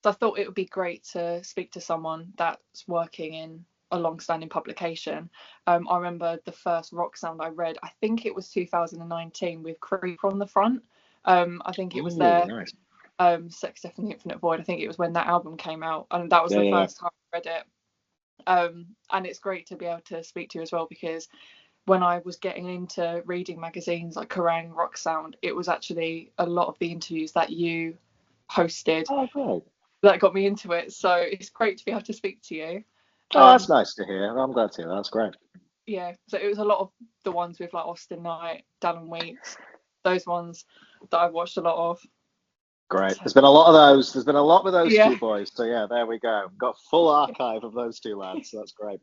So I thought it would be great to speak to someone that's working in a long-standing publication. I remember the first rock sound I read, I think it was 2019 with Creep on the front. I think it was Oh, their nice. Sex, Death and the Infinite Void. I think it was when that album came out, and that was Yeah, the yeah, yeah. first time I read it. And it's great to be able to speak to you as well, because when I was getting into reading magazines like Kerrang, Rock Sound, it was actually a lot of the interviews that you hosted Oh, great. that got me into it. So it's great to be able to speak to you. Oh, that's Um, nice to hear. I'm glad to hear that. That's great. yeah, so it was a lot of the ones with like Austin Knight, Dallin Weeks, those ones that I've watched a lot of. Great. So, There's been a lot of those. There's been a lot with those yeah. two boys. So yeah, there we go. Got a full archive of those two lads. So that's great.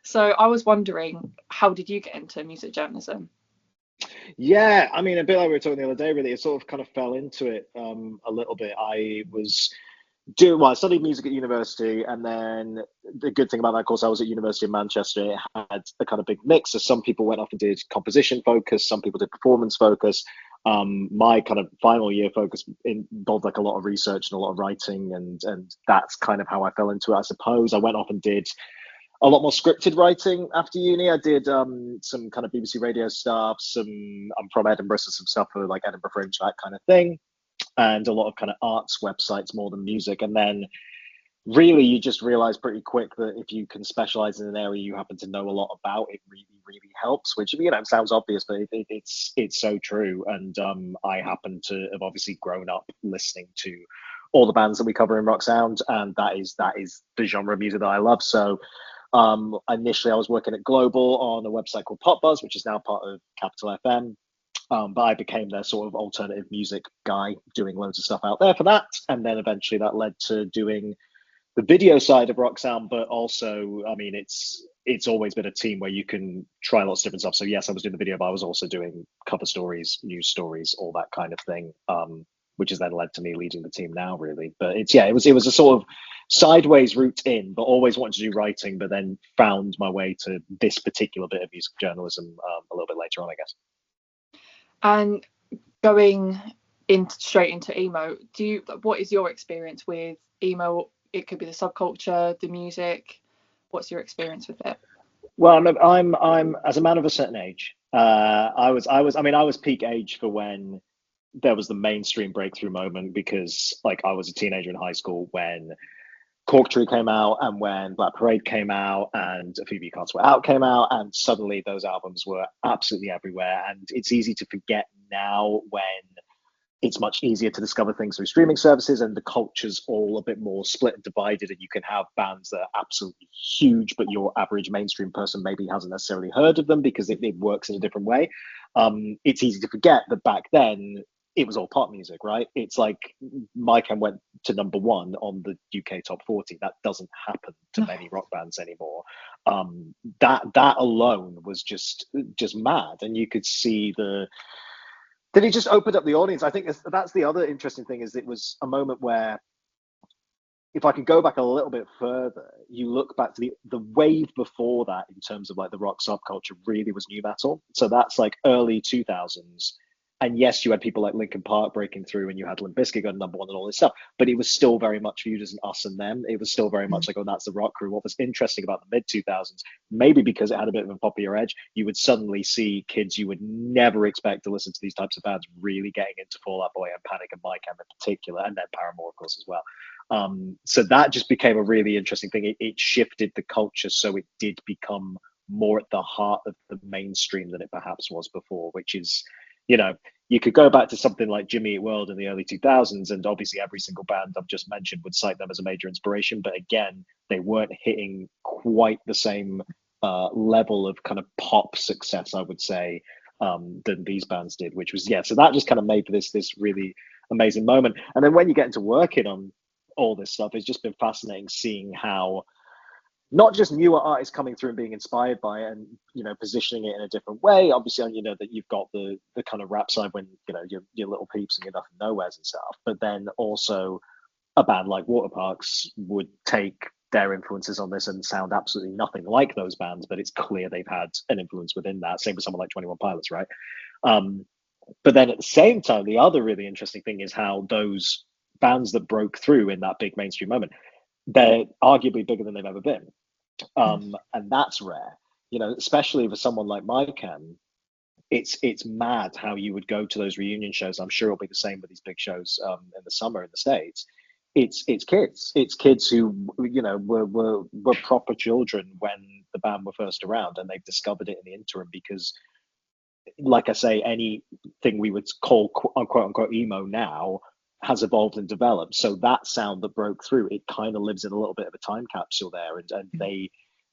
So I was wondering, how did you get into music journalism? Yeah, I mean, a bit like we were talking the other day, really, it sort of kind of fell into it a little bit. I was doing, well, I studied music at university, and then the good thing about that course, I was at University of Manchester. It had a kind of big mix. So some people went off and did composition focus, some people did performance focus. My kind of final year focus involved like a lot of research and a lot of writing, and that's kind of how I fell into it, I suppose. I went off and did a lot more scripted writing after uni. I did some kind of BBC radio stuff. I'm from Edinburgh, so some stuff for like Edinburgh Fringe, that kind of thing, and a lot of kind of arts websites more than music. And then really, you just realize pretty quick that if you can specialize in an area you happen to know a lot about, it really, really helps. Which sounds obvious, but it's so true. And I happen to have obviously grown up listening to all the bands that we cover in Rock Sound, and that is the genre of music that I love. So initially, I was working at Global on a website called Pop Buzz, which is now part of Capital FM. But I became their sort of alternative music guy, doing loads of stuff out there for that. And then eventually that led to doing the video side of Rock Sound, but also, I mean, it's always been a team where you can try lots of different stuff. So yes, I was doing the video, but I was also doing cover stories, news stories, all that kind of thing. Which has then led to me leading the team now, really. But it was a sort of sideways route in, but always wanted to do writing, but then found my way to this particular bit of music journalism a little bit later on, I guess. And going in straight into emo, what is your experience with emo? It could be the subculture, the music. What's your experience with it? Well, I'm as a man of a certain age. I was peak age for when there was the mainstream breakthrough moment, because like I was a teenager in high school when Cork Tree came out and when Black Parade came out and A Few Can't Sweat Out came out, and suddenly those albums were absolutely everywhere. And it's easy to forget now when it's much easier to discover things through streaming services, and the culture's all a bit more split and divided, and you can have bands that are absolutely huge but your average mainstream person maybe hasn't necessarily heard of them because it works in a different way. It's easy to forget that back then it was all pop music, right? It's like My Chem went to number one on the UK top 40. That doesn't happen to many rock bands anymore. That alone was just mad, and you could see that it just opened up the audience. I think that's the other interesting thing, is it was a moment where, if I can go back a little bit further, you look back to the wave before that in terms of like the rock subculture really was new metal. So that's like early 2000s. And yes, you had people like Linkin Park breaking through, and you had Limp Bizkit going number one and all this stuff, but it was still very much viewed as an us and them. It was still very much like, oh, that's the rock crew. What was interesting about the mid 2000s, maybe because it had a bit of a popular edge, you would suddenly see kids you would never expect to listen to these types of bands really getting into Fall Out Boy and Panic and My Chem in particular, and then Paramore, of course, as well. So that just became a really interesting thing. It shifted the culture, so it did become more at the heart of the mainstream than it perhaps was before, which is, you know, you could go back to something like Jimmy Eat World in the early 2000s, and obviously every single band I've just mentioned would cite them as a major inspiration. But again, they weren't hitting quite the same level of kind of pop success, I would say, than these bands did, which was, yeah. So that just kind of made for this really amazing moment. And then when you get into working on all this stuff, it's just been fascinating seeing how not just newer artists coming through and being inspired by it, and positioning it in a different way. Obviously, that you've got the kind of rap side when your Little Peeps and your Nothing Nowheres and stuff, but then also a band like Waterparks would take their influences on this and sound absolutely nothing like those bands, but it's clear they've had an influence within that. Same with someone like 21 Pilots, right? um, but then at the same time, the other really interesting thing is how those bands that broke through in that big mainstream moment, they're arguably bigger than they've ever been. And that's rare, especially for someone like MyChem. It's mad how you would go to those reunion shows. I'm sure it'll be the same with these big shows in the summer in the States. It's kids who were proper children when the band were first around, and they've discovered it in the interim because, like I say, anything we would call quote unquote emo now has evolved and developed. So that sound that broke through, it kind of lives in a little bit of a time capsule there, and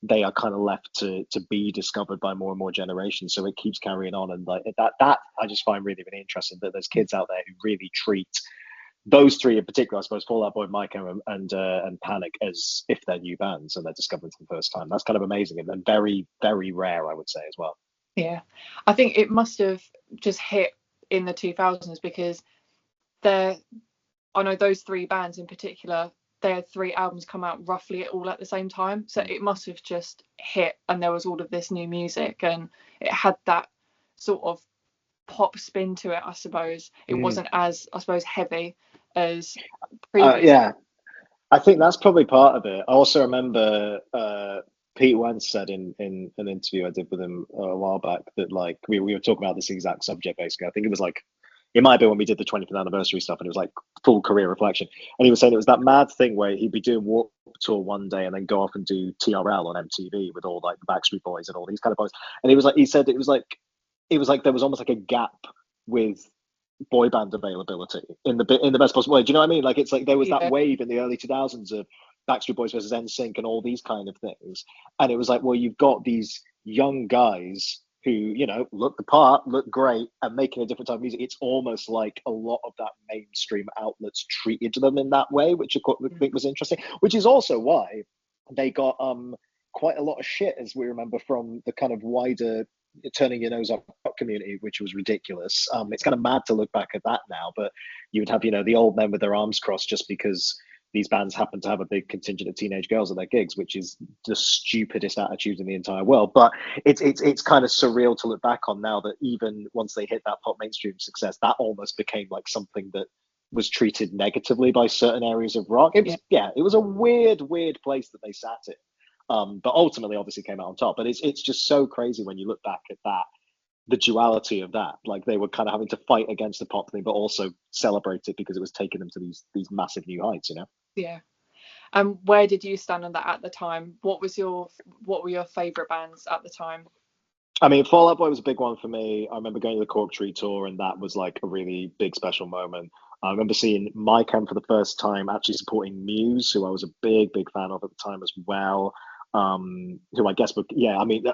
they are kind of left to be discovered by more and more generations. So it keeps carrying on, and like that I just find really, really interesting, that there's kids out there who really treat those three in particular, I suppose, Fall Out Boy, MyChem, and Panic, as if they're new bands and they're discovered for the first time. That's kind of amazing and very, very rare, I would say, as well. Yeah, I think it must have just hit in the 2000s because I know those three bands in particular, they had 3 albums come out roughly all at the same time. So it must have just hit, and there was all of this new music, and it had that sort of pop spin to it, I suppose. It wasn't as, I suppose, heavy as previous. Yeah, I think that's probably part of it. I also remember Pete Wentz said in an interview I did with him a while back that, like, we were talking about this exact subject, basically. I think it was like, it might be when we did the 20th anniversary stuff, and it was like full career reflection. And he was saying it was that mad thing where he'd be doing Warped Tour one day and then go off and do TRL on MTV with all like the Backstreet Boys and all these kind of boys. And he said it was like there was almost like a gap with boy band availability in the best possible way. Do you know what I mean? Like, it's like there was that wave in the early 2000s of Backstreet Boys versus NSYNC and all these kind of things. And it was like, well, you've got these young guys who, look the part, look great, and making a different type of music. It's almost like a lot of that mainstream outlets treated them in that way, which I think was interesting, which is also why they got quite a lot of shit, as we remember, from the kind of wider turning your nose up community, which was ridiculous. It's kind of mad to look back at that now, but you would have, the old men with their arms crossed just because these bands happen to have a big contingent of teenage girls at their gigs, which is the stupidest attitude in the entire world. But it's kind of surreal to look back on now, that even once they hit that pop mainstream success, that almost became like something that was treated negatively by certain areas of rock. It was a weird place that they sat in. But ultimately, obviously, came out on top. But it's just so crazy when you look back at that, the duality of that. Like, they were kind of having to fight against the pop thing, but also celebrate it because it was taking them to these massive new heights. Yeah. And where did you stand on that at the time? What were your favourite bands at the time? I mean, Fall Out Boy was a big one for me. I remember going to the Cork Tree tour, and that was like a really big special moment. I remember seeing MyChem for the first time, actually supporting Muse, who I was a big fan of at the time as well. Who I guess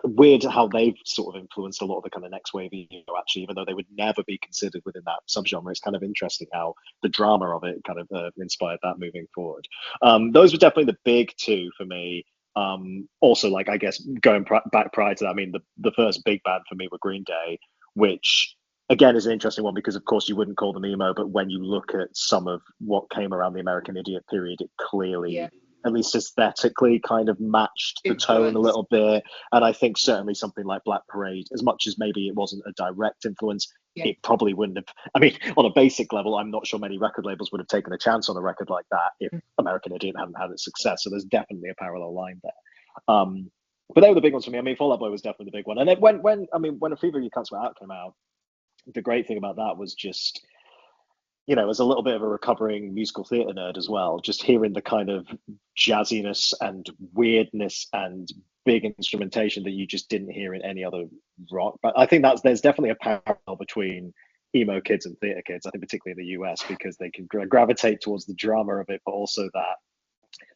weird how they've sort of influenced a lot of the kind of next wave, actually, even though they would never be considered within that subgenre. It's kind of interesting how the drama of it kind of inspired that moving forward. Those were definitely the big two for me. Also, like, I guess going back prior to that, I mean, the first big band for me were Green Day, which again is an interesting one because, of course, you wouldn't call them emo, but when you look at some of what came around the American Idiot period, it clearly, at least aesthetically, kind of matched the tone a little bit. And I think certainly something like Black Parade, as much as maybe it wasn't a direct influence, it probably wouldn't have. I mean, on a basic level, I'm not sure many record labels would have taken a chance on a record like that if American Idiot hadn't had its success. So there's definitely a parallel line there. But they were the big ones for me. I mean, Fall Out Boy was definitely the big one. And then when A Fever You Can't Sweat Out came out, the great thing about that was just, as a little bit of a recovering musical theatre nerd as well, just hearing the kind of jazziness and weirdness and big instrumentation that you just didn't hear in any other rock. But I think there's definitely a parallel between emo kids and theatre kids, I think particularly in the US, because they can gravitate towards the drama of it, but also that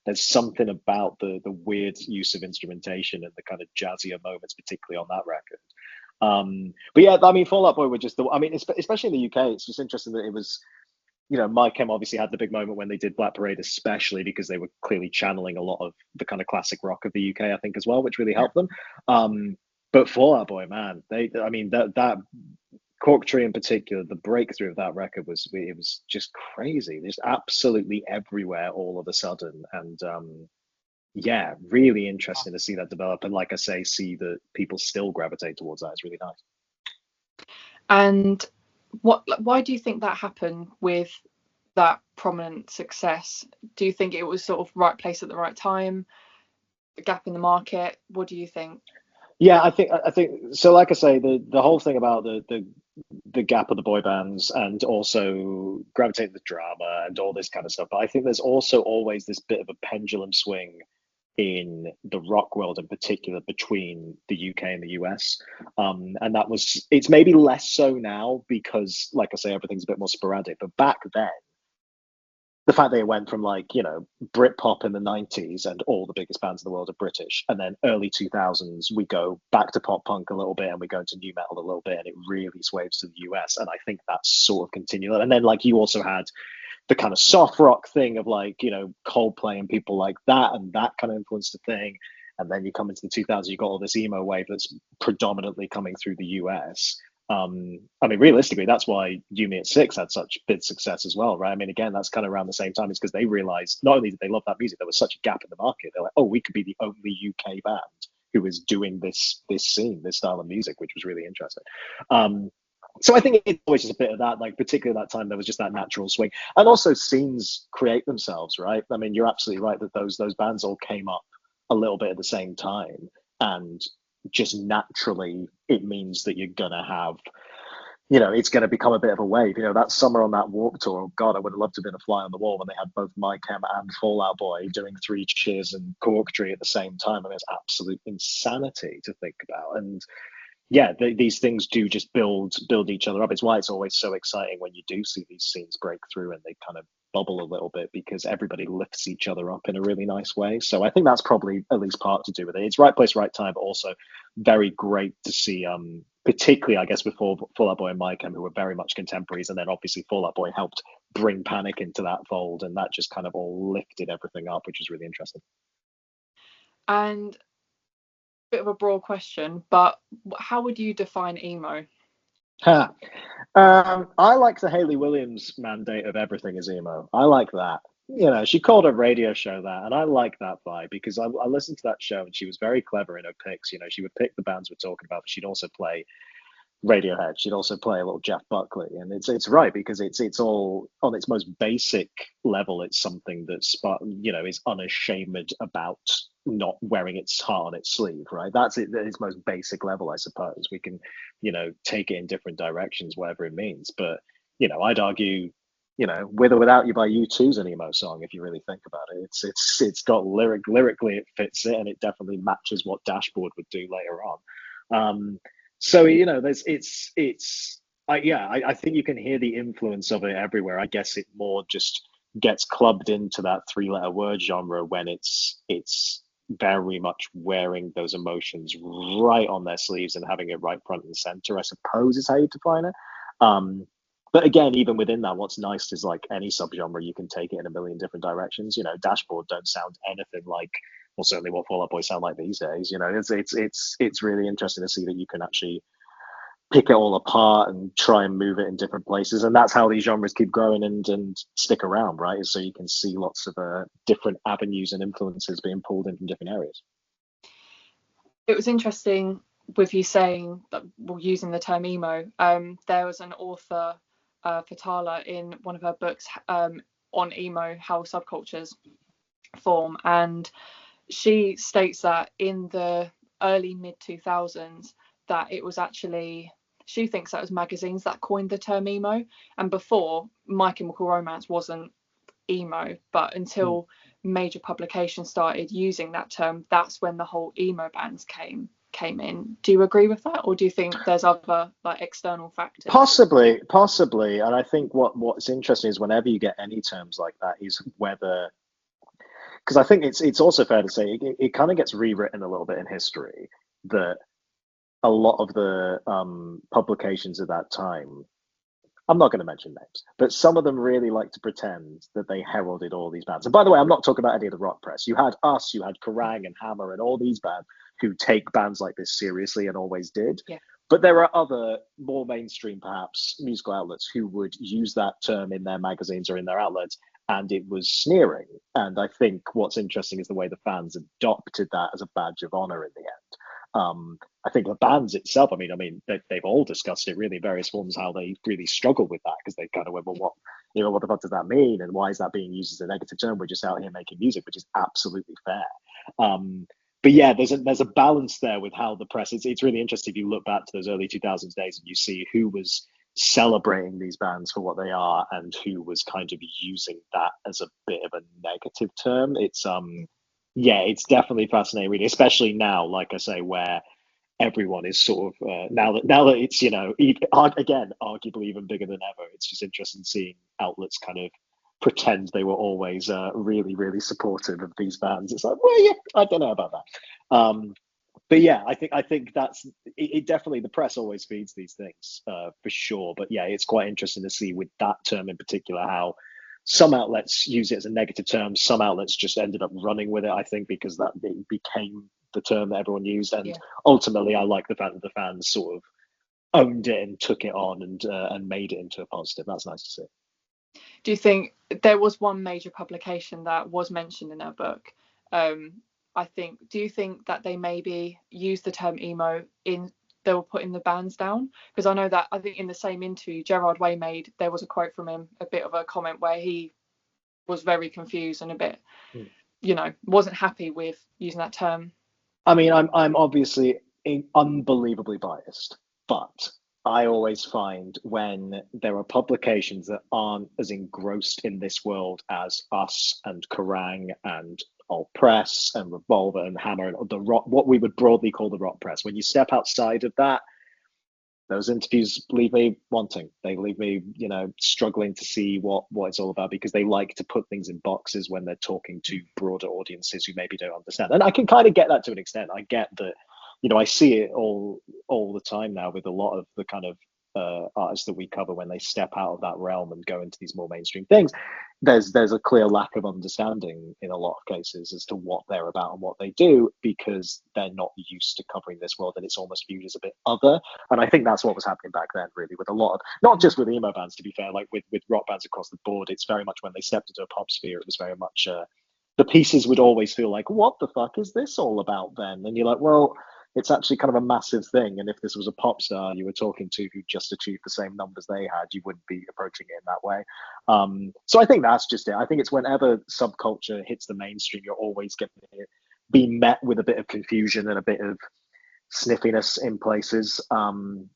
there's something about the weird use of instrumentation and the kind of jazzier moments, particularly on that record. But yeah, I mean, Fall Out Boy were just especially in the UK, it's just interesting that it was, MyChem obviously had the big moment when they did Black Parade, especially because they were clearly channeling a lot of the kind of classic rock of the UK, I think, as well, which really helped them. But Fall Out Boy, man, that Cork Tree in particular, the breakthrough of that record was just crazy, just absolutely everywhere all of a sudden. And really interesting to see that develop. And like I say, see that people still gravitate towards that. It's really nice. And why do you think that happened with that prominent success? Do you think it was sort of right place at the right time, a gap in the market? What do you think? Yeah, I think so. Like I say, the whole thing about the gap of the boy bands and also gravitate the drama and all this kind of stuff. But I think there's also always this bit of a pendulum swing in the rock world in particular between the UK and the US. And it's maybe less so now because, like I say, everything's a bit more sporadic. But back then, the fact that it went from like, Britpop in the 90s and all the biggest bands in the world are British, and then early 2000s we go back to pop punk a little bit and we go into new metal a little bit, and it really sways to the US. And I think that's sort of continual. And then like you also had the kind of soft rock thing of like, Coldplay and people like that, and that kind of influenced the thing. And then you come into the 2000s, you got all this emo wave that's predominantly coming through the US. I mean, realistically, that's why Yumi at Six had such big success as well, right? I mean, again, that's kind of around the same time. It's because they realized not only did they love that music, there was such a gap in the market. They're like, oh, we could be the only UK band who is doing this scene, this style of music, which was really interesting. So I think it's always just a bit of that, like particularly that time there was just that natural swing, and also scenes create themselves, right? I mean, you're absolutely right that those bands all came up a little bit at the same time, and just naturally it means that you're gonna have, it's going to become a bit of a wave. That summer on that Warped Tour, oh God, I would have loved to have been a fly on the wall when they had both My Chem and Fall Out Boy doing Three Cheers and Cork Tree at the same time. I mean, it's absolute insanity to think about. And yeah, these things do just build each other up. It's why it's always so exciting when you do see these scenes break through and they kind of bubble a little bit, because everybody lifts each other up in a really nice way. So I think that's probably at least part to do with it. It's right place, right time, but also very great to see, particularly, I guess, with Fall Out Boy and My Chem, who were very much contemporaries, and then obviously Fall Out Boy helped bring Panic into that fold, and that just kind of all lifted everything up, which is really interesting. And bit of a broad question, but how would you define emo? I like the Hayley Williams mandate of everything is emo. I like that. She called her radio show that, and I like that vibe because I listened to that show and she was very clever in her picks. She would pick the bands we're talking about, but she'd also play Radiohead. She'd also play a little Jeff Buckley, and it's right because it's all on its most basic level. It's something that's is unashamed about not wearing its heart on its sleeve, right? That's it at its most basic level, I suppose. We can take it in different directions, whatever it means. But I'd argue, With or Without You by U2 is an emo song if you really think about it. It's got lyrically it fits it, and it definitely matches what Dashboard would do later on. So I think you can hear the influence of it everywhere. I guess it more just gets clubbed into that three-letter word genre when it's very much wearing those emotions right on their sleeves and having it right front and center, I suppose is how you define it. But again, even within that, what's nice is like any subgenre, you can take it in a million different directions. Dashboard don't sound anything like, well, certainly what Fall Out Boy sound like these days. It's really interesting to see that you can actually pick it all apart and try and move it in different places, and that's how these genres keep growing and stick around, right? So you can see lots of different avenues and influences being pulled in from different areas. It was interesting with you saying that we're using the term emo. There was an author, Fatala, in one of her books on emo, how subcultures form, and she states that in the early mid 2000s that it was actually, she thinks that was magazines that coined the term emo, and before My Chemical Romance wasn't emo, but until major publications started using that term, that's when the whole emo bands came in. Do you agree with that, or do you think there's other like external factors? Possibly, and I think what's interesting is whenever you get any terms like that is whether, because I think it's also fair to say it kind of gets rewritten a little bit in history, that a lot of the publications at that time, I'm not going to mention names, but some of them really like to pretend that they heralded all these bands. And by the way, I'm not talking about any of the rock press. You had Us, you had Kerrang and Hammer and all these bands who take bands like this seriously and always did. Yeah. But there are other more mainstream, perhaps, musical outlets who would use that term in their magazines or in their outlets, and it was sneering. And I think what's interesting is the way the fans adopted that as a badge of honor in the end. I think the bands itself, I mean, they've all discussed it really in various forms, how they really struggle with that, because they kind of went, well, what the fuck does that mean? And why is that being used as a negative term? We're just out here making music, which is absolutely fair. But yeah, there's a balance there with how the press. It's really interesting if you look back to those early 2000s days and you see who was celebrating these bands for what they are and who was kind of using that as a bit of a negative term. It's it's definitely fascinating reading, especially now, like I say, where everyone is sort of now that it's again arguably even bigger than ever. It's just interesting seeing outlets kind of pretend they were always really, really supportive of these bands. It's like, well, yeah, I don't know about that. But yeah, I think that's it. Definitely, the press always feeds these things for sure. But yeah, it's quite interesting to see with that term in particular how some outlets use it as a negative term. Some outlets just ended up running with it, I think, because that it became the term that everyone used. And ultimately, I like the fact that the fans sort of owned it and took it on and made it into a positive. That's nice to see. Do you think there was one major publication that was mentioned in our book? Do you think that they maybe used the term emo they were putting the bands down? Because I think in the same interview Gerard Way made, there was a quote from him, a bit of a comment where he was very confused and a bit, wasn't happy with using that term. I mean, I'm obviously unbelievably biased, but I always find when there are publications that aren't as engrossed in this world as us and Kerrang and Alt Press and Revolver and Hammer and the rock, what we would broadly call the rock press, when you step outside of that, those interviews leave me wanting. They leave me, struggling to see what it's all about, because they like to put things in boxes when they're talking to broader audiences who maybe don't understand. And I can kind of get that to an extent. I get that, I see it all the time now with a lot of the kind of artists that we cover. When they step out of that realm and go into these more mainstream things, there's a clear lack of understanding in a lot of cases as to what they're about and what they do, because they're not used to covering this world, and it's almost viewed as a bit other. And I think that's what was happening back then, really, with a lot of, not just with emo bands, to be fair, like with rock bands across the board. It's very much when they stepped into a pop sphere, it was very much the pieces would always feel like, what the fuck is this all about then? And you're like, well, it's actually kind of a massive thing. And if this was a pop star you were talking to who just achieved the same numbers they had, you wouldn't be approaching it in that way. So I think that's just it. I think it's whenever subculture hits the mainstream, you're always going to be met with a bit of confusion and a bit of sniffiness in places. And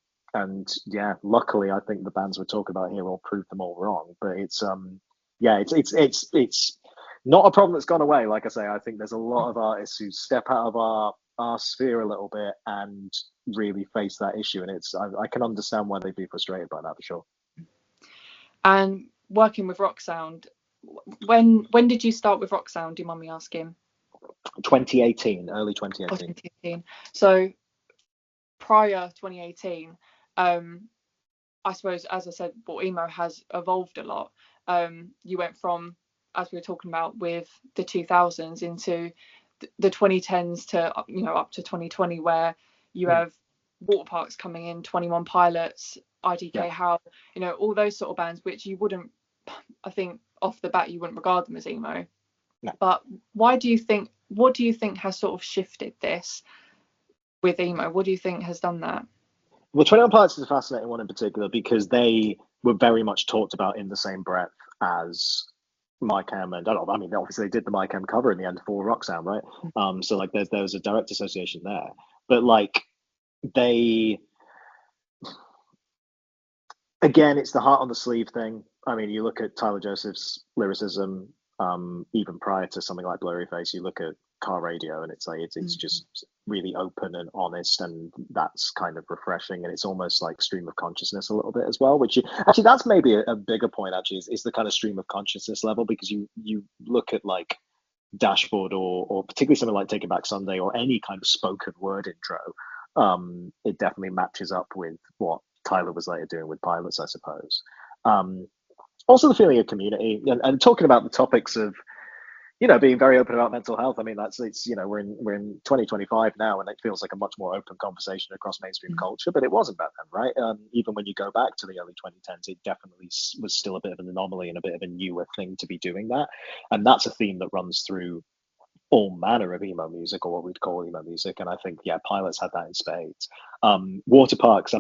yeah, luckily, I think the bands we're talking about here will prove them all wrong. But it's not a problem that's gone away. Like I say, I think there's a lot of artists who step out of our sphere a little bit and really face that issue, and I can understand why they'd be frustrated by that for sure. And working with Rock Sound, when did you start with Rock Sound, do you mind me asking? 2018, early 2018. 2018. So prior 2018, I suppose, as I said, emo has evolved a lot. You went from, as we were talking about with the 2000s, into the 2010s to up to 2020, where you have Waterparks coming in, 21 Pilots, IDK How, all those sort of bands which you wouldn't, I think off the bat you wouldn't regard them as emo. No. But what do you think has sort of shifted this with emo? What do you think has done that? Well, 21 Pilots is a fascinating one in particular, because they were very much talked about in the same breath as My Chem, and I mean, obviously they did the My Chem cover in the end for Rock Sound, right? So like there's a direct association there, but like again, it's the heart on the sleeve thing. I mean, you look at Tyler Joseph's lyricism, even prior to something like Blurryface. You look at Car Radio, and it's like it's just really open and honest, and that's kind of refreshing. And it's almost like stream of consciousness a little bit as well, which actually that's maybe a bigger point. Actually, is the kind of stream of consciousness level, because you look at like Dashboard or particularly something like Taking Back Sunday or any kind of spoken word intro. It definitely matches up with what Tyler was later doing with Pilots, I suppose. Also the feeling of community, and talking about the topics of being very open about mental health. I mean, we're in 2025 now, and it feels like a much more open conversation across mainstream culture, but it wasn't back then, right? Even when you go back to the early 2010s, it definitely was still a bit of an anomaly and a bit of a newer thing to be doing that. And that's a theme that runs through all manner of emo music, or what we'd call emo music. And I think, Pilots had that in spades. Waterparks,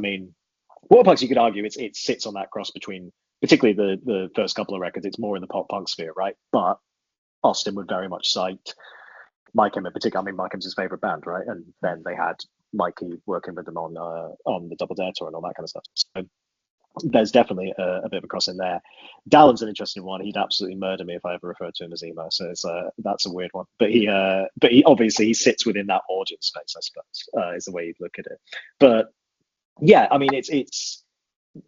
you could argue it sits on that cross between particularly the first couple of records, it's more in the pop punk sphere, right? But Austin would very much cite Mike M in particular. I mean, Mike M's his favorite band, right? And then they had Mikey working with them on the Double Dare tour and all that kind of stuff. So there's definitely a bit of a cross in there. Dallon's an interesting one. He'd absolutely murder me if I ever referred to him as emo. So that's a weird one. But he obviously he sits within that audience space, I suppose, is the way you'd look at it. But yeah, I mean, it's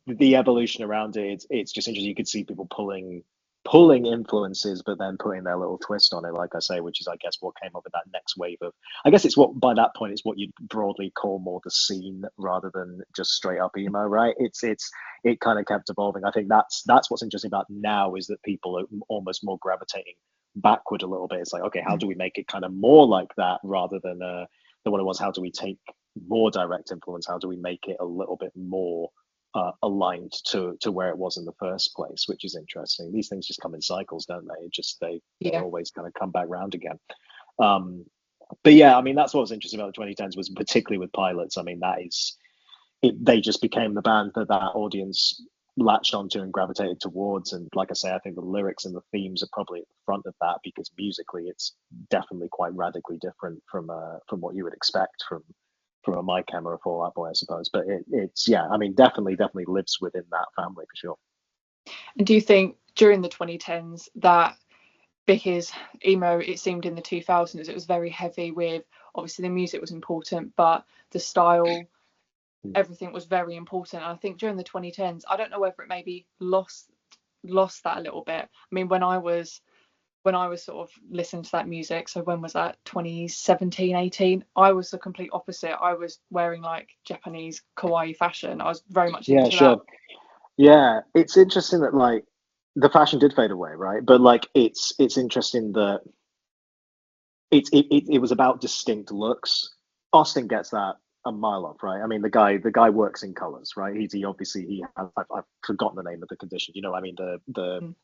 the evolution around it. It's just interesting. You could see people pulling influences, but then putting their little twist on it, like I say, which is, I guess, what came up with that next wave of. I guess it's what by that point it's what you'd broadly call more the scene rather than just straight up emo, right? It kind of kept evolving. I think that's what's interesting about now is that people are almost more gravitating backward a little bit. It's like, okay, how do we make it kind of more like that rather than what it was? How do we take more direct influence? How do we make it a little bit more aligned to where it was in the first place, which is interesting. These things just come in cycles, don't they? They always kind of come back round again. But yeah, I mean, that's what was interesting about the 2010s was particularly with Pilots. I mean, they just became the band that audience latched onto and gravitated towards. And like I say, I think the lyrics and the themes are probably at the front of that because musically, it's definitely quite radically different from what you would expect from a Mike M or a Fall Out Boy, I suppose. But it's yeah, I mean, definitely lives within that family for sure. And do you think during the 2010s that because emo, it seemed in the 2000s, it was very heavy with obviously the music was important, but the style, everything was very important. And I think during the 2010s, I don't know whether it maybe lost that a little bit. I mean, when I was sort of listening to that music, so when was that, 2017, 18, I was the complete opposite. I was wearing like Japanese kawaii fashion. I was very much into that. Yeah, it's interesting that like the fashion did fade away, right? But like it's interesting that it was about distinct looks. Austin gets that a mile off, right? I mean, the guy works in colors, right? I've forgotten the name of the condition. You know, I mean the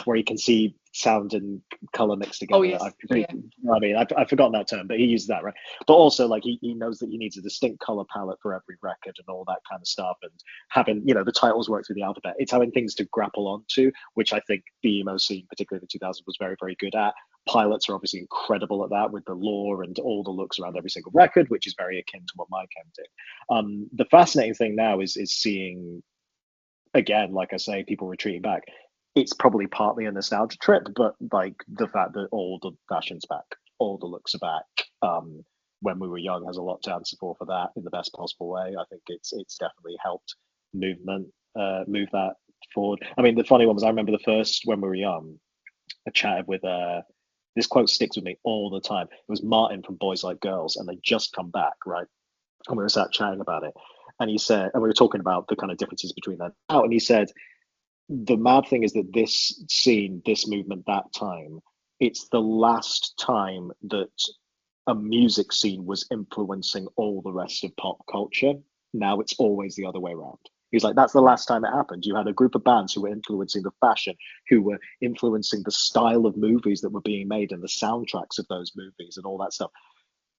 where you can see sound and color mixed together. Oh, yes. I mean, I've forgotten that term, but he uses that, right? But also, like, he knows that he needs a distinct color palette for every record and all that kind of stuff. And having, the titles work through the alphabet. It's having things to grapple onto, which I think the emo scene, particularly the 2000s, was very, very good at. Pilots are obviously incredible at that with the lore and all the looks around every single record, which is very akin to what Mike M did. The fascinating thing now is seeing, again, like I say, people retreating back. It's probably partly a nostalgia trip, but like the fact that all the fashion's back, all the looks are back. When we were young has a lot to answer for that in the best possible way. I think it's definitely helped move that forward. I mean, the funny one was I remember the first when we were young, I chatted with this quote sticks with me all the time. It was Martin from Boys Like Girls, and they just come back, right? And we were sat chatting about it, and he said, and we were talking about the kind of differences between them. And he said, the mad thing is that this scene, this movement, that time, it's the last time that a music scene was influencing all the rest of pop culture. Now it's always the other way around. He's like, that's the last time it happened. You had a group of bands who were influencing the fashion, who were influencing the style of movies that were being made and the soundtracks of those movies and all that stuff.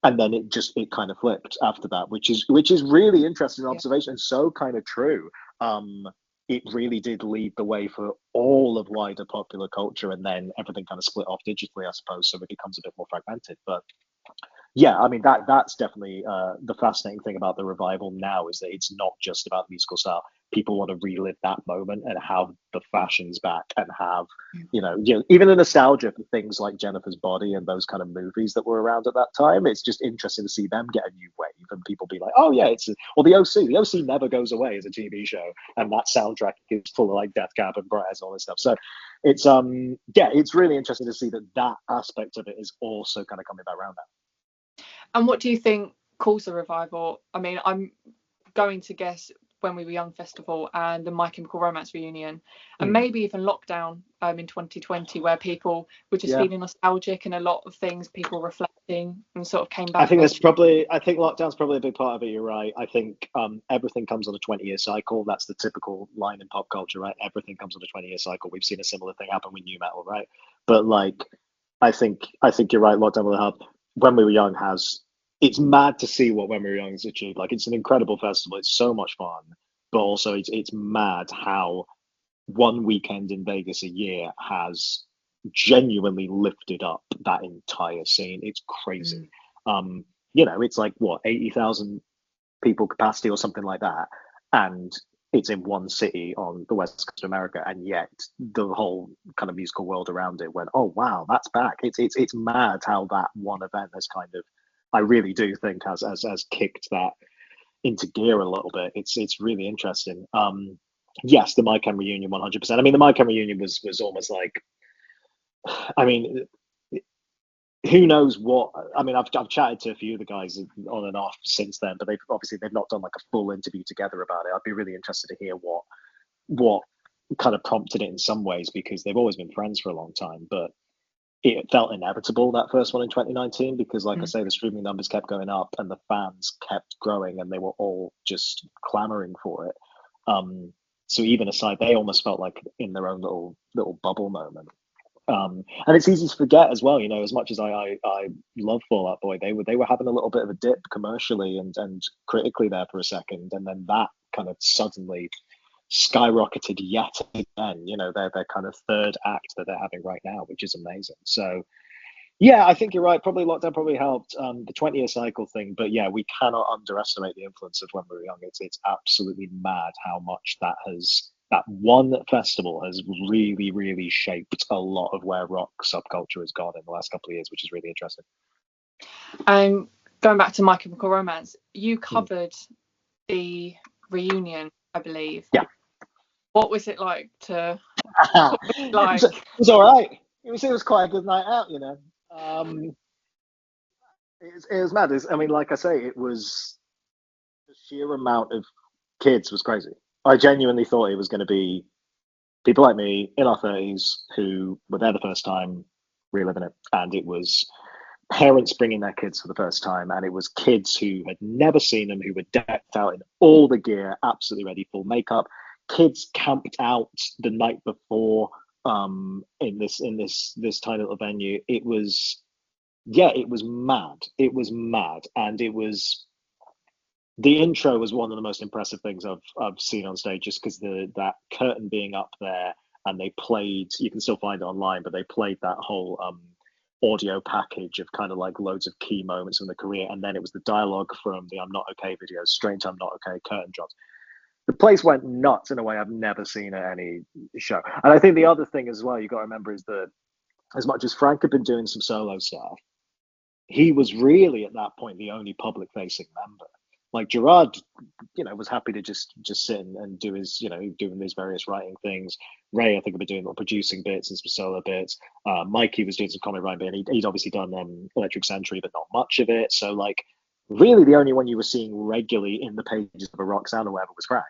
And then it kind of flipped after that, which is really interesting observation and so kind of true. It really did lead the way for all of wider popular culture, and then everything kind of split off digitally, I suppose, so it becomes a bit more fragmented. But yeah, I mean that's definitely the fascinating thing about the revival now is that it's not just about the musical style. People want to relive that moment and have the fashions back and have even the nostalgia for things like Jennifer's Body and those kind of movies that were around at that time. It's just interesting to see them get a new wave and people be like, oh yeah, or the OC. The OC never goes away as a TV show, and that soundtrack is full of like Death Cab and Bright and all this stuff. So it's it's really interesting to see that aspect of it is also kind of coming back around now. And what do you think caused the revival? I mean, I'm going to guess When We Were Young festival and the My Chemical Romance reunion, and maybe even lockdown in 2020, where people were just feeling nostalgic and a lot of things, people reflecting and sort of came back. I think lockdown's probably a big part of it. You're right. I think everything comes on a 20-year cycle. That's the typical line in pop culture, right? Everything comes on a 20-year cycle. We've seen a similar thing happen with nu metal, right? But like, I think you're right. Lockdown will help. When We Were Young it's mad to see what When We Were Young has achieved. Like, it's an incredible festival. It's so much fun, but also it's mad how one weekend in Vegas a year has genuinely lifted up that entire scene. It's crazy. It's like what, 80,000 people capacity or something like that, and it's in one city on the west coast of America, and yet the whole kind of musical world around it went, oh wow, that's back. It's mad how that one event has kind of, I really do think has kicked that into gear a little bit. It's really interesting. Yes, the My Chem reunion, 100%. I mean, the My Chem reunion was almost like, I mean, who knows what? I mean, I've chatted to a few of the guys on and off since then, but they've not done like a full interview together about it. I'd be really interested to hear what kind of prompted it in some ways, because they've always been friends for a long time, but it felt inevitable, that first one in 2019, because like I say, the streaming numbers kept going up and the fans kept growing, and they were all just clamoring for it. So even aside, they almost felt like in their own little bubble moment. And it's easy to forget as well, as much as I love Fall Out Boy, they were having a little bit of a dip commercially and critically there for a second, and then that kind of suddenly skyrocketed yet again. Their kind of third act that they're having right now, which is amazing. So yeah, I think you're right. Probably lockdown probably helped, the 20-year cycle thing, but yeah, we cannot underestimate the influence of When We Were Young. It's absolutely mad how much that one festival has really, really shaped a lot of where rock subculture has gone in the last couple of years, which is really interesting. Going back to My Chemical Romance, you covered the reunion, I believe. Yeah. What was it like to? It was all right. It was quite a good night out, It was mad. I mean, like I say, it was the sheer amount of kids was crazy. I genuinely thought it was going to be people like me in our 30s who were there the first time, reliving it, and it was parents bringing their kids for the first time, and it was kids who had never seen them, who were decked out in all the gear, absolutely ready, full makeup. Kids camped out the night before in this tiny little venue. It was mad. It was mad, and the intro was one of the most impressive things I've seen on stage, just because that curtain being up there, and they played, you can still find it online, but they played that whole audio package of kind of like loads of key moments in the career, and then it was the dialogue from the I'm Not Okay video, straight to I'm Not Okay, curtain drops. The place went nuts in a way I've never seen at any show. And I think the other thing as well you got to remember is that as much as Frank had been doing some solo stuff, he was really at that point the only public facing member. Like Gerard, was happy to just sit and do his, doing these various writing things. Ray, I think, had been doing little producing bits and some solo bits. Mikey was doing some comic writing, and he'd obviously done Electric Century, but not much of it. So, like, really the only one you were seeing regularly in the pages of a Rock Sound or whatever was Frank.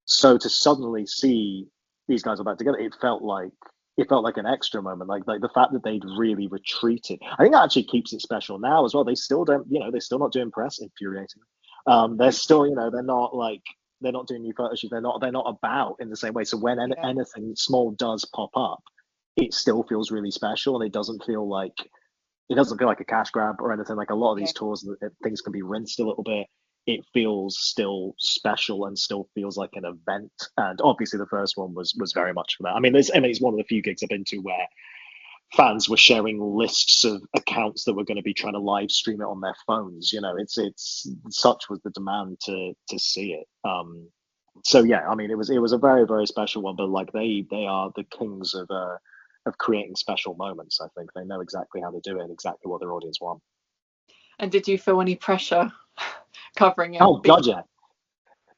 So to suddenly see these guys all back together, it felt like an extra moment, like the fact that they'd really retreated. I think that actually keeps it special now as well. They still don't, they're still not doing press, infuriating. They're still, they're not doing new photo shoots. They're not about in the same way. So when anything small does pop up, it still feels really special, and it doesn't feel like a cash grab or anything. Like a lot of these tours, things can be rinsed a little bit. It feels still special and still feels like an event. And obviously the first one was very much for that. I mean, it's one of the few gigs I've been to where fans were sharing lists of accounts that were going to be trying to live stream it on their phones. It's such was the demand to see it. So yeah, I mean, it was a very, very special one, but like they are the kings of creating special moments. I think they know exactly how to do it and exactly what their audience want. And did you feel any pressure covering it? Oh god, yeah.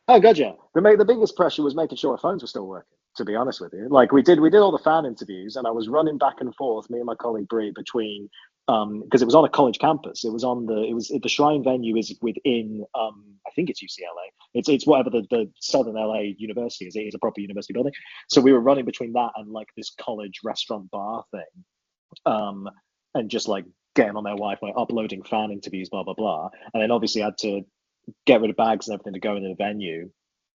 The biggest pressure was making sure our phones were still working, to be honest with you. Like we did all the fan interviews, and I was running back and forth, me and my colleague Brie, between because it was on a college campus. The Shrine venue is within I think it's UCLA. It's whatever the Southern LA University is. It is a proper university building. So we were running between that and like this college restaurant bar thing. And just like getting on their Wi-Fi, uploading fan interviews, blah blah blah. And then obviously I had to get rid of bags and everything to go into the venue.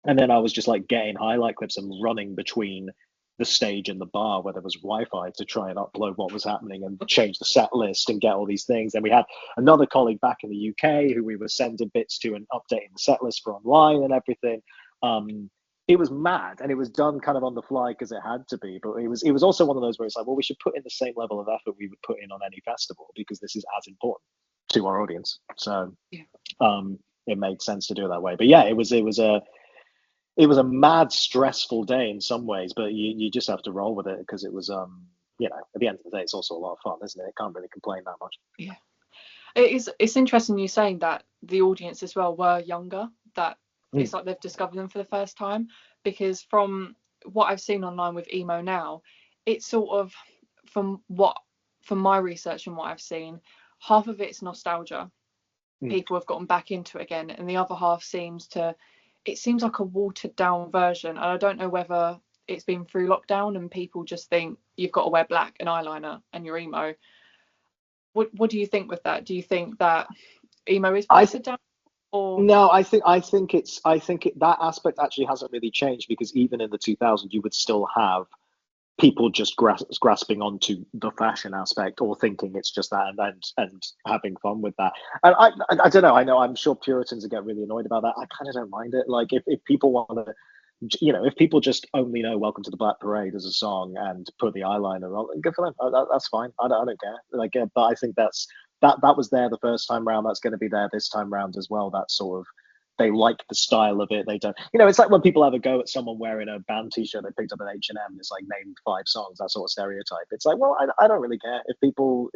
And then I was just like getting highlight clips and running between the stage and the bar where there was Wi-Fi to try and upload what was happening and change the set list and get all these things. And we had another colleague back in the UK who we were sending bits to and updating the set list for online and everything. it was mad, and it was done kind of on the fly because it had to be. But it was also one of those where it's like, well, we should put in the same level of effort we would put in on any festival because this is as important to our audience. So Yeah. it made sense to do it that way. But yeah, it was a mad, stressful day in some ways, but you just have to roll with it because it was at the end of the day, it's also a lot of fun, isn't it? Can't really complain that much. Yeah. It's interesting you saying that the audience as well were younger, that it's like they've discovered them for the first time, because from what I've seen online with emo now, it's sort of from my research and what I've seen, half of it's nostalgia. People have gotten back into it again, and the other half seems like a watered down version. And I don't know whether it's been through lockdown and people just think you've got to wear black and eyeliner and you're emo. What do you think with that? Do you think that emo is watered down? Or no, I think that aspect actually hasn't really changed, because even in the 2000s you would still have people just grasping onto the fashion aspect or thinking it's just that and having fun with that. And I don't know. I know I'm sure Puritans get really annoyed about that. I kind of don't mind it. Like if people want to, if people just only know "Welcome to the Black Parade" as a song and put the eyeliner on, good for them. That's fine. I don't care. Like, but I think that was there the first time round. That's going to be there this time round as well. That sort of, they like the style of it. They don't, it's like when people have a go at someone wearing a band t-shirt they picked up at H&M. It's like, named 5 songs, that sort of stereotype. It's like, well, I don't really care if people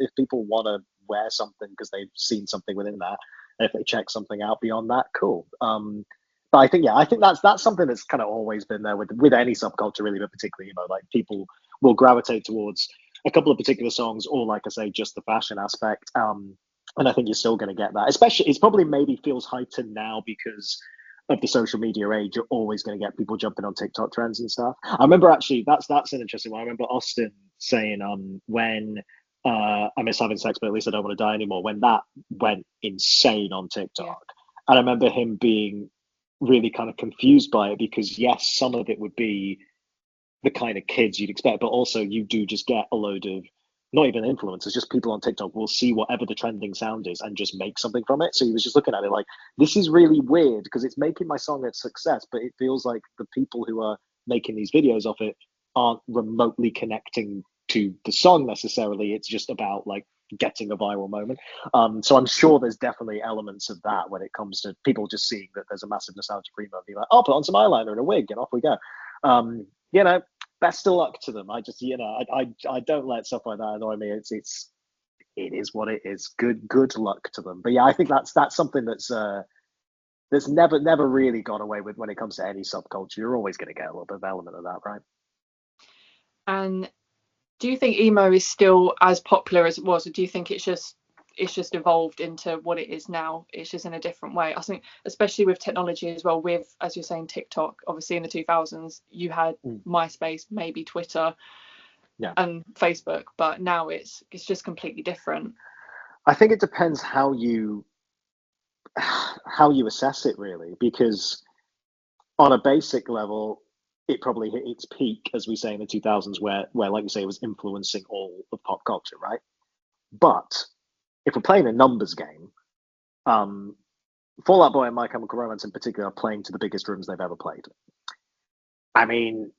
want to wear something because they've seen something within that. If they check something out beyond that, cool. But I think that's something that's kind of always been there with any subculture really, but particularly, like, people will gravitate towards a couple of particular songs, or, like I say, just the fashion aspect. And I think you're still going to get that. Especially, it's probably maybe feels heightened now because of the social media age. You're always going to get people jumping on TikTok trends and stuff. I remember, actually, that's an interesting one. I remember Austin saying when I miss having sex, but at least I don't want to die anymore, when that went insane on TikTok. Yeah. And I remember him being really kind of confused by it, because yes, some of it would be the kind of kids you'd expect, but also you do just get a load of, not even influencers, just people on TikTok will see whatever the trending sound is and just make something from it. So he was just looking at it like, this is really weird because it's making my song a success, but it feels like the people who are making these videos of it aren't remotely connecting to the song necessarily. It's just about, like, getting a viral moment. So I'm sure there's definitely elements of that when it comes to people just seeing that there's a massive nostalgia for emo and be like, I'll put on some eyeliner and a wig and off we go. Best of luck to them. I just, I don't let stuff like that annoy me. It is what it is. Good luck to them. But yeah, I think that's something that's never really gone away with when it comes to any subculture. You're always going to get a little bit of element of that, right? And do you think emo is still as popular as it was, or do you think it's just evolved into what it is now? It's just in a different way. I think, especially with technology as well, with, as you're saying, TikTok, obviously in the 2000s you had MySpace, maybe Twitter, and Facebook, but now it's just completely different. I think it depends how you assess it, really, because on a basic level it probably hit its peak, as we say, in the 2000s, where like you say, it was influencing all of pop culture, right? But if we're playing a numbers game, Fall Out Boy and My Chemical Romance in particular are playing to the biggest rooms they've ever played. I mean,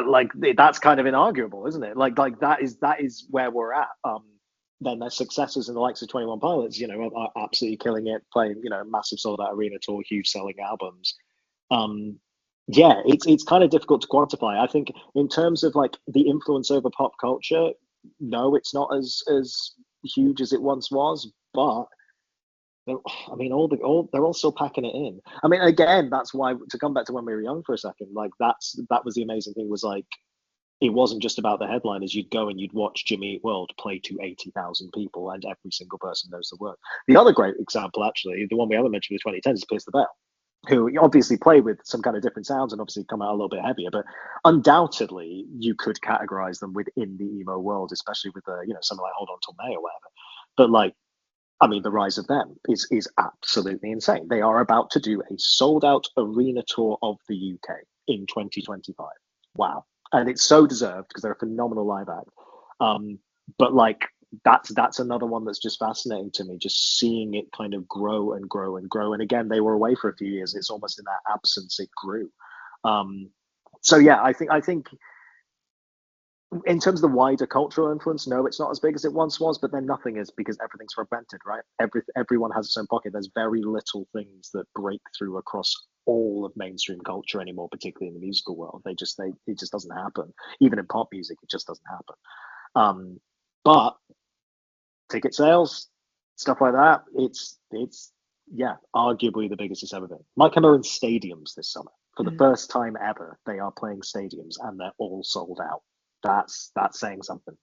like, that's kind of inarguable, isn't it? Like that is where we're at. Then their successors in the likes of 21 Pilots, are absolutely killing it, playing, massive sold out arena tour, huge selling albums. It's kind of difficult to quantify. I think in terms of, like, the influence over pop culture, no, it's not as huge as it once was, but I mean, they're all still packing it in. I mean, again, that's why, to come back to when we were young for a second, like, that was the amazing thing, was, like, it wasn't just about the headliners. You'd go and you'd watch Jimmy Eat World play to 80,000 people, and every single person knows the word. The other great example, actually, the one we haven't mentioned with 2010, is Pierce the Veil, who obviously play with some kind of different sounds and obviously come out a little bit heavier, but undoubtedly you could categorize them within the emo world, especially with something like Hold On Till May or whatever. But, like, I mean, the rise of them is absolutely insane. They are about to do a sold out arena tour of the UK in 2025. Wow. And it's so deserved because they're a phenomenal live act. But, like, that's another one that's just fascinating to me, just seeing it kind of grow and grow and grow. And again, they were away for a few years. It's almost in that absence it grew. So yeah, I think in terms of the wider cultural influence, no, it's not as big as it once was, but then nothing is, because everything's fragmented, right? Everyone has its own pocket. There's very little things that break through across all of mainstream culture anymore, particularly in the musical world. It just doesn't happen. Even in pop music, it just doesn't happen. But ticket sales, stuff like that, it's yeah, arguably the biggest it's ever been. Mike Hammer in stadiums this summer. For the first time ever, they are playing stadiums and they're all sold out. That's saying something.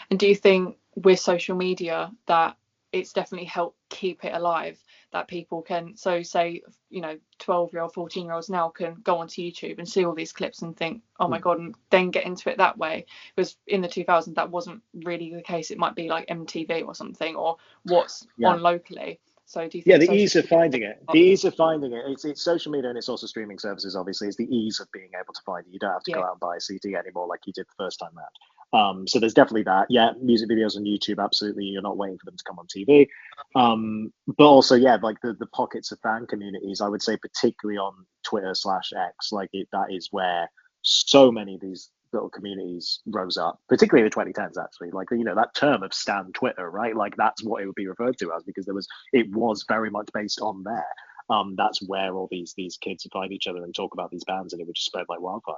And do you think with social media that it's definitely helped keep it alive, that people can, so say, 12-year-old, 14-year-olds now can go onto YouTube and see all these clips and think, oh my God, and then get into it that way? Because in the 2000s, that wasn't really the case. It might be like MTV or something, or what's on locally. So do you think the ease of finding it, it's social media, and it's also streaming services. Obviously, it's the ease of being able to find it. You don't have to go out and buy a CD anymore like you did the first time round. So there's definitely that. Yeah, music videos on YouTube, absolutely. You're not waiting for them to come on TV. But also, yeah, like the pockets of fan communities, I would say, particularly on Twitter/X, that is where so many of these little communities rose up, particularly in the 2010s, actually. That term of Stan Twitter, right? Like, that's what it would be referred to as, because it was very much based on there. That's where all these kids would find each other and talk about these bands, and it would just spread like wildfire.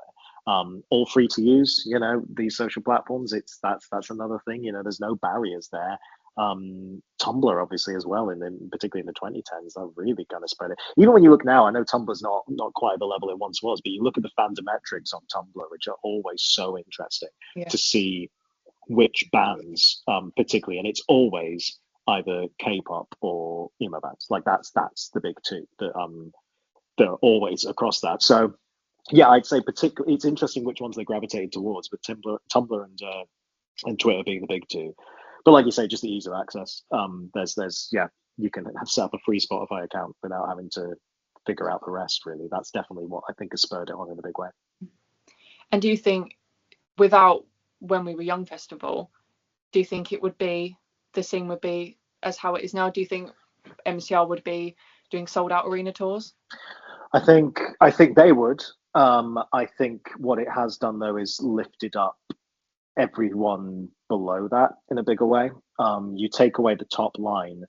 All free to use, these social platforms. That's another thing. There's no barriers there. Tumblr, obviously, as well, and then particularly in the 2010s, that really kind of spread it. Even when you look now, I know Tumblr's not quite at the level it once was, but you look at the fandometrics on Tumblr, which are always so interesting to see which bands, particularly, and it's always either K-pop or emo bands. Like that's the big two that they're always across that. So yeah, I'd say particularly it's interesting which ones they gravitated towards, but Tumblr and Twitter being the big two. But like you say, just the ease of access. There's you can set up a free Spotify account without having to figure out the rest. Really, that's definitely what I think has spurred it on in a big way. And do you think, without When We Were Young festival, do you think the scene would be as how it is now? Do you think MCR would be doing sold out arena tours? I think they would. I think what it has done, though, is lifted up everyone below that in a bigger way. You take away the top line,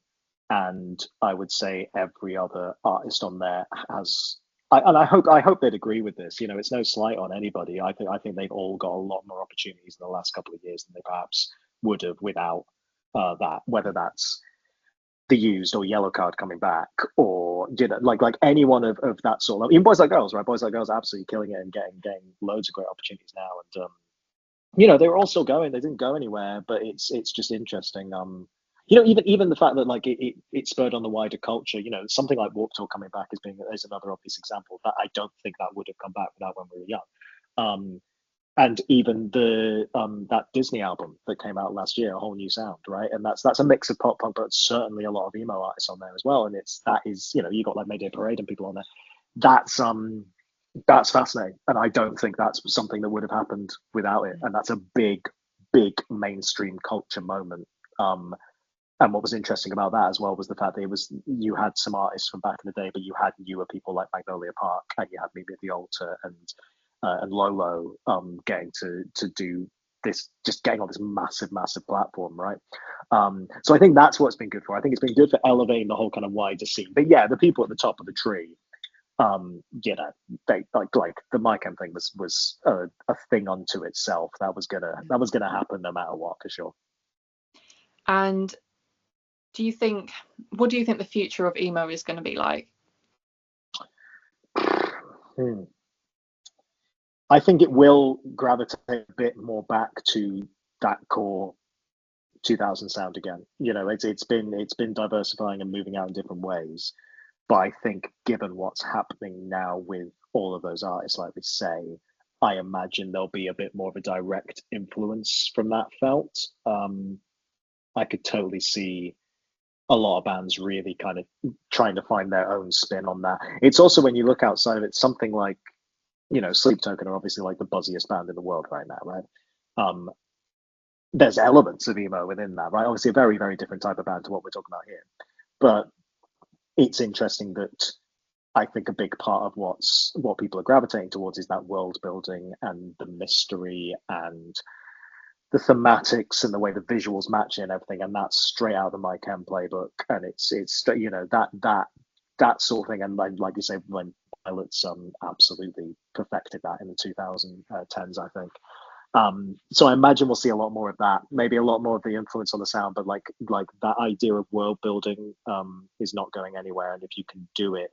and I would say every other artist on there has. I hope they'd agree with this. It's no slight on anybody. I think they've all got a lot more opportunities in the last couple of years than they perhaps would have without that. Whether that's the Used or Yellow Card coming back, or like anyone of that sort of, even Boys Like Girls, right? Boys Like Girls are absolutely killing it and getting loads of great opportunities now. And they were all still going. They didn't go anywhere, but it's just interesting. Even the fact that it spurred on the wider culture. Something like Warped Tour coming back is another obvious example that I don't think that would have come back without When We Were Young. And even the that Disney album that came out last year, A Whole New Sound, right? And that's a mix of pop punk, but certainly a lot of emo artists on there as well. And you got like Mayday Parade and people on there. That's fascinating, and I don't think that's something that would have happened without it. And that's a big mainstream culture moment. And what was interesting about that as well was the fact that you had some artists from back in the day, but you had newer people like Magnolia Park, and you had maybe The Altar and Lolo getting to do this, just getting on this massive platform, right? So I think that's what it's been good for. I think it's been good for elevating the whole kind of wider scene. But yeah, the people at the top of the tree, they like the MyChem thing was a thing unto itself. That was gonna happen no matter what, for sure. And what do you think the future of emo is going to be like? I think it will gravitate a bit more back to that core 2000 sound again. It's been diversifying and moving out in different ways. But I think given what's happening now with all of those artists, like we say, I imagine there'll be a bit more of a direct influence from that felt. I could totally see a lot of bands really kind of trying to find their own spin on that. It's also, when you look outside of it, something like, Sleep Token are obviously like the buzziest band in the world right now, right? There's elements of emo within that, right? Obviously a very, very different type of band to what we're talking about here. But it's interesting that I think a big part of what people are gravitating towards is that world building and the mystery and the thematics and the way the visuals match and everything, and that's straight out of the My Chem playbook, and it's that sort of thing, and like you say, when Pilots absolutely perfected that in the 2010s, I think. So I imagine we'll see a lot more of that, maybe a lot more of the influence on the sound, but like that idea of world building is not going anywhere, and if you can do it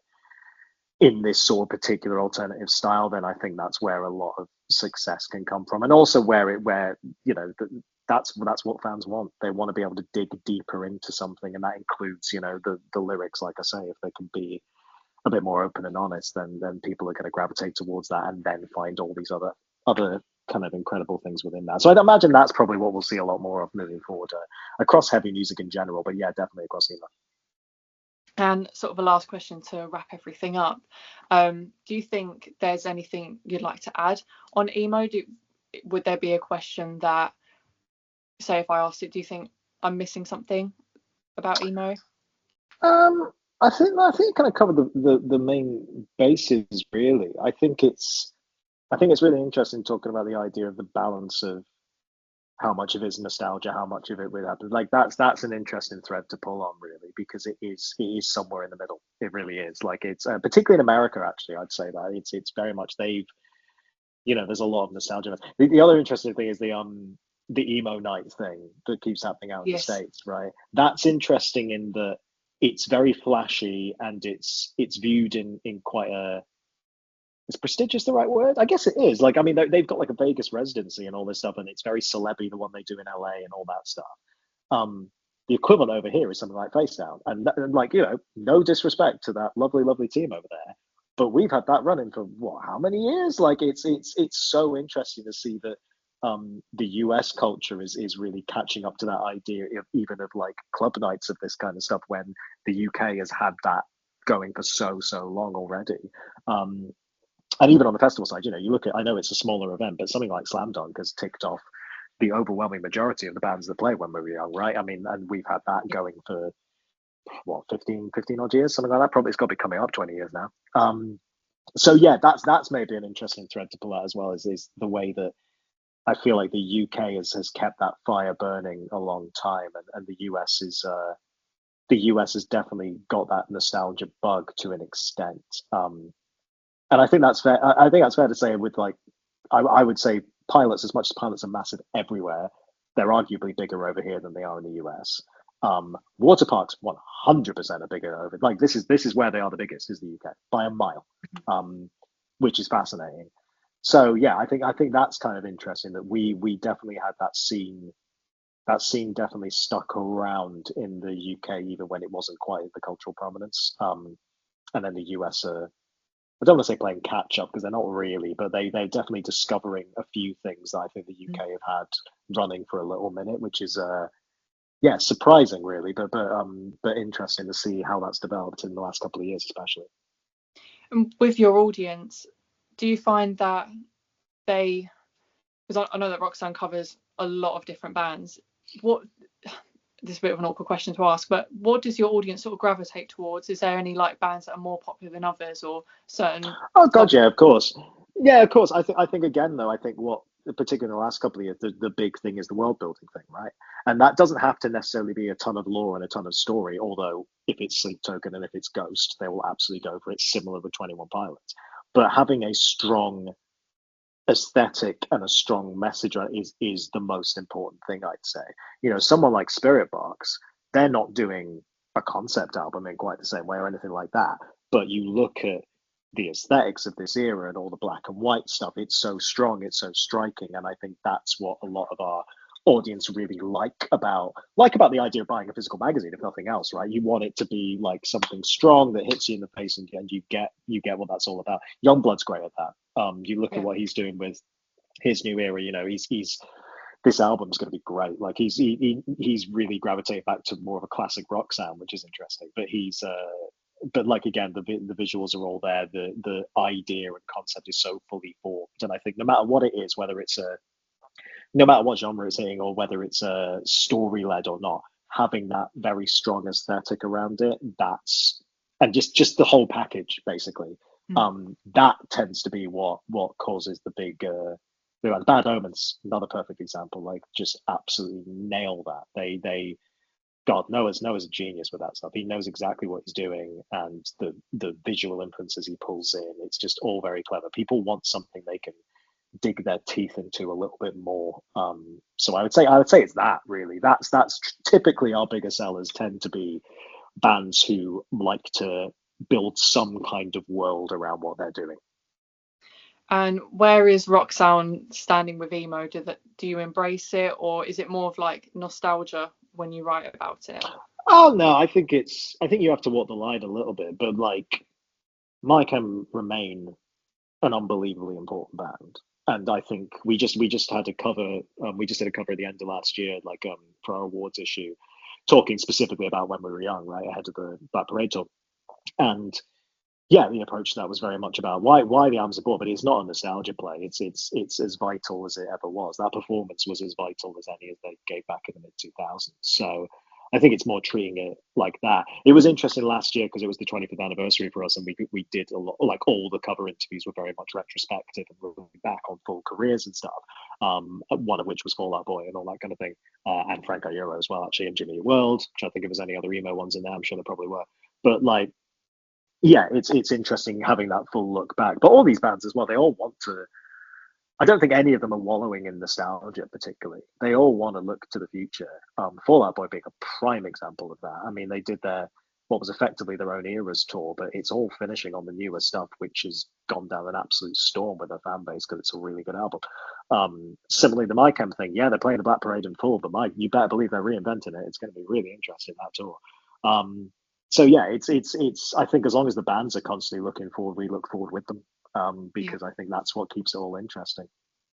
in this sort of particular alternative style, then I think that's where a lot of success can come from, and also where that's what fans want. They want to be able to dig deeper into something, and that includes the lyrics. Like I say, if they can be a bit more open and honest, then people are going to gravitate towards that, and then find all these other kind of incredible things within that. So I'd imagine that's probably what we'll see a lot more of moving forward across heavy music in general, but yeah, definitely across emo. And sort of a last question to wrap everything up. Do you think there's anything you'd like to add on emo? Would there be a question that, say, if I asked it, do you think I'm missing something about emo? I think it kind of covered the main bases, really. I think it's really interesting talking about the idea of the balance of how much of it is nostalgia, how much of it would happen. Like that's an interesting thread to pull on, really, because it is somewhere in the middle. It really is. Like it's particularly in America, actually, I'd say that it's very much there's a lot of nostalgia. The other interesting thing is the emo night thing that keeps happening out in the States, right? That's interesting in that it's very flashy and it's viewed in quite a, is prestigious the right word? I guess it is. Like, I mean, they've got like a Vegas residency and all this stuff, and it's very celeb-y, the one they do in LA and all that stuff. The equivalent over here is something like Facedown, and like, no disrespect to that lovely, lovely team over there, but we've had that running for how many years? Like, it's so interesting to see that the US culture is really catching up to that idea of even of like club nights of this kind of stuff, when the UK has had that going for so long already. And even on the festival side, you look at, I know it's a smaller event, but something like Slam Dunk has ticked off the overwhelming majority of the bands that play when we were young, right? I mean, and we've had that going for 15 odd years, something like that. Probably it's got to be coming up 20 years now. So yeah, that's maybe an interesting thread to pull out as well, is the way that I feel like the UK has kept that fire burning a long time, and the US has definitely got that nostalgia bug to an extent. And I think that's fair. I think that's fair to say with like, I would say Pilots, as much as Pilots are massive everywhere, they're arguably bigger over here than they are in the US. Waterparks 100% are bigger over. Like this is where they are the biggest, is the UK by a mile, which is fascinating. So yeah, I think that's kind of interesting that we definitely had that scene. That scene definitely stuck around in the UK even when it wasn't quite the cultural prominence. And then the US are, I don't want to say playing catch up because they're not really, but they're definitely discovering a few things that I think the UK have had running for a little minute, which is surprising really, but interesting to see how that's developed in the last couple of years, especially. And with your audience, do you find that because I know that Roxanne covers a lot of different bands, this is a bit of an awkward question to ask, but what does your audience sort of gravitate towards? Is there any like bands that are more popular than others, or certain? Oh god, yeah, of course. Yeah, of course. I think again though, I think what particularly in the last couple of years, the big thing is the world building thing, right? And that doesn't have to necessarily be a ton of lore and a ton of story, although if it's Sleep Token and if it's Ghost, they will absolutely go for it, similar with 21 Pilots. But having a strong aesthetic and a strong message is the most important thing, I'd say. Someone like Spiritbox, they're not doing a concept album in quite the same way or anything like that, but you look at the aesthetics of this era and all the black and white stuff, it's so strong, it's so striking, and I think that's what a lot of our audience really like about the idea of buying a physical magazine, if nothing else, right? You want it to be like something strong that hits you in the face, and you get what that's all about. Youngblood's great at that. You look at what he's doing with his new era, he's this album's going to be great. Like he's really gravitated back to more of a classic rock sound, which is interesting, but like again, the visuals are all there, the idea and concept is so fully formed, and I think no matter what it is, no matter what genre it's in, or whether it's a story led or not, having that very strong aesthetic around it, and just the whole package basically. That tends to be what causes the big Bad Omens, another perfect example. Like, just absolutely nail that. They God, Noah's a genius with that stuff. He knows exactly what he's doing, and the visual inferences he pulls in, it's just all very clever. People want something they can dig their teeth into a little bit more. So I would say it's that, really. That's typically our bigger sellers tend to be bands who like to build some kind of world around what they're doing. And where is Rock Sound standing with emo? Do you embrace it, or is it more of like nostalgia when you write about it? Oh no, I think you have to walk the line a little bit, but like, MyChem remain an unbelievably important band, and I think we just had a cover. We just did a cover at the end of last year, like for our awards issue, talking specifically about when we were young, right ahead of the Black Parade tour, and yeah, the approach to that was very much about why the album's important, but it's not a nostalgia play. It's as vital as it ever was. That performance was as vital as any as they gave back in the mid 2000s. So I think it's more treating it like that. It was interesting last year because it was the 25th anniversary for us, and we did a lot. Like, all the cover interviews were very much retrospective and looking back on full careers and stuff. One of which was Fall Out Boy and all that kind of thing, and Frank Iero as well, actually, and Jimmy Eat World. I'm trying to think if there's any other emo ones in there. I'm sure there probably were, but like, yeah, it's interesting having that full look back. But all these bands as well, they all want to. I don't think any of them are wallowing in nostalgia particularly. They all want to look to the future. Fall Out Boy being a prime example of that. I mean, they did what was effectively their own eras tour, but it's all finishing on the newer stuff, which has gone down an absolute storm with their fan base because it's a really good album. Similarly, the MyChem thing, yeah, they're playing the Black Parade in full, but you better believe they're reinventing it. It's going to be really interesting, that tour. So yeah, it's. I think as long as the bands are constantly looking forward, we look forward with them, because I think that's what keeps it all interesting.